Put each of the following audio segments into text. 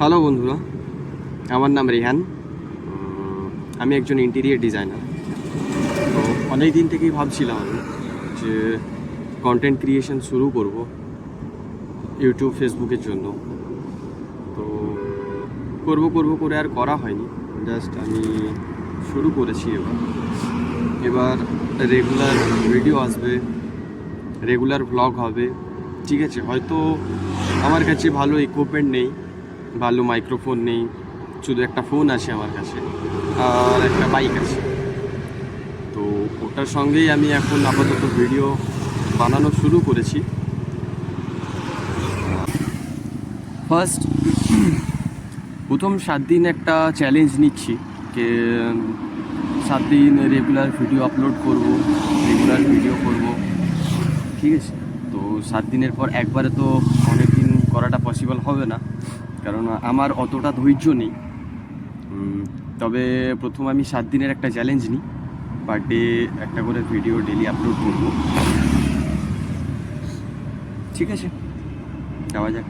Hello বন্ধুরা, আমার নাম রেহান। আমি একজন ইন্টেরিয়ার ডিজাইনার। তো অনেক দিন থেকেই ভাবছিলাম আমি যে কন্টেন্ট ক্রিয়েশন শুরু করব ইউটিউব ফেসবুকের জন্য। তো করব করে আর করা হয়নি। জাস্ট আমি শুরু করেছি। এবার রেগুলার ভিডিও আসবে, রেগুলার ব্লগ হবে। ঠিক আছে, হয়তো আমার কাছে ভালো ইকুইপমেন্ট নেই, ভালো মাইক্রোফোন নেই, শুধু একটা ফোন আছে আমার কাছে আর একটা বাইক আছে। তো ওটার সঙ্গেই আমি এখন আপাতত ভিডিও বানানো শুরু করেছি। ফার্স্ট প্রথম 7 দিন একটা চ্যালেঞ্জ নিচ্ছি যে 7 দিন রেগুলার ভিডিও আপলোড করব, রেগুলার ভিডিও করব। ঠিক আছে, তো 7 দিনের পর একবারে তো অনেক দিন করাটা পসিবল হবে না, কারণ আমার অতটা ধৈর্য নেই। তবে প্রথম আমি 7 দিনের একটা চ্যালেঞ্জ নিই, পার ডে একটা করে ভিডিও ডেলি আপলোড করব। ঠিক আছে, যাওয়া যাক।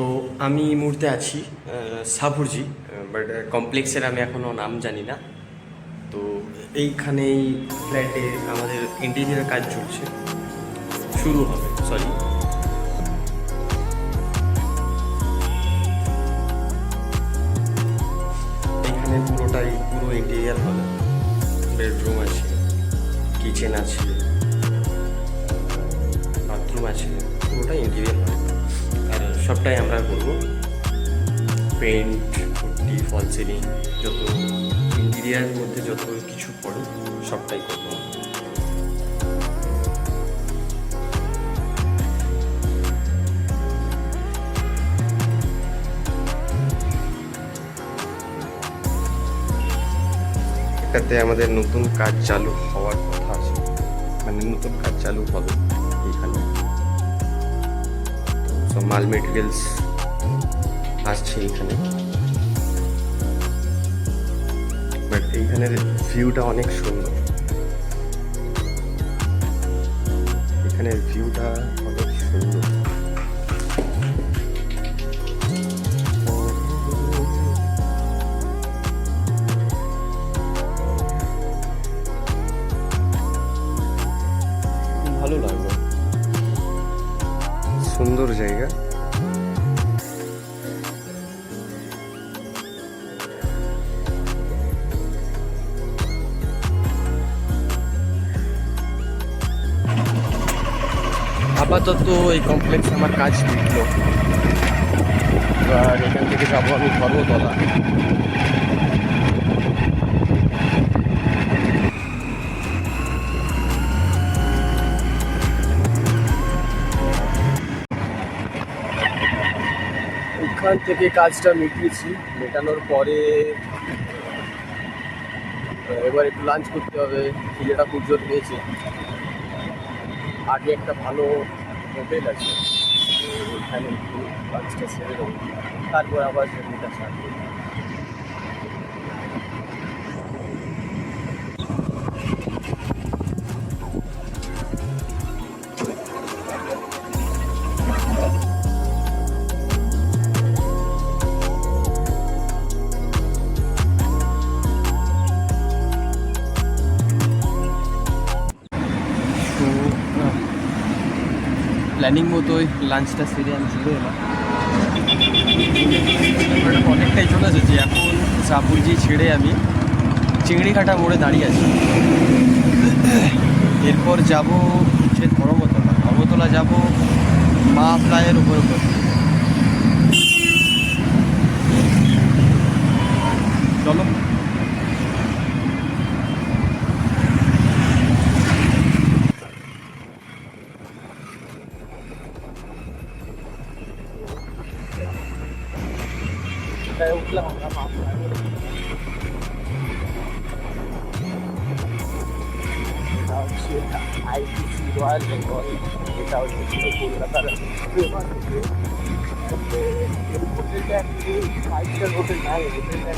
তো আমি এই মুহূর্তে আছি সাপুরজি, বাট কমপ্লেক্সের আমি এখনও নাম জানি না। তো এইখানেই ফ্ল্যাটে আমাদের ইন্টেরিয়ার কাজ চলছে, শুরু হবে সরি। এখানে পুরো ইন্টেরিয়ার হবে, বেডরুম আছে, কিচেন আছে, বাথরুম আছে, পুরোটাই ইন্টেরিয়ার হবে। আর সবটাই আমরা করবো, পেন্ট, পুট্টি, ফল সিলিং, যত ইন্টেরিয়ারের মধ্যে যত কিছু পড়ে সবটাই করবো। এটাতে আমাদের নতুন কাজ চালু হওয়ার কথা আছে, মানে নতুন কাজ চালু হবে এইখানে। সব মাল মেটেরিয়ালস আসছে এইখানে, বাট এইখানের ভিউটা অনেক সুন্দর, এখানের ভিউটা অনেক সুন্দর। ভালো লাগলো, সুন্দর জায়গা। আপাতত এই কমপ্লেক্স আমার কাজ মিটল, এবার এখান থেকে যাবো আমি ধর্মতলা। ওখান থেকে কাজটা মিটিয়েছি, মেটানোর পরে এবার একটু লাঞ্চ করতে হবে, ছেলেটা খুব জোর পেয়েছে। আগে একটা ভালো হোটেল আছে, ওইখানে একটু লাঞ্চটা সেরে দেবো, তারপর আবার জার্নিটা স্টার্ট করবো। প্ল্যানিং মতোই লাঞ্চটা সেরে আমি চলে এলাম, অনেকটাই চলে এসেছি। এখন সাপুরজি ছেড়ে আমি চিংড়িঘাটা মোড়ে দাঁড়িয়ে আছি। এরপর যাব হচ্ছে ধর্মতলা যাব মা ফ্লাইয়ের উপর। চলো উঠলাম আমরা মা ফ্লাইয়ের। এটা হচ্ছে আইটিসি রয়্যাল বেঙ্গল, এটা হচ্ছে কলকাতার হোটেলটা একটু 5 স্টার হোটেল নাই, হোটেলটা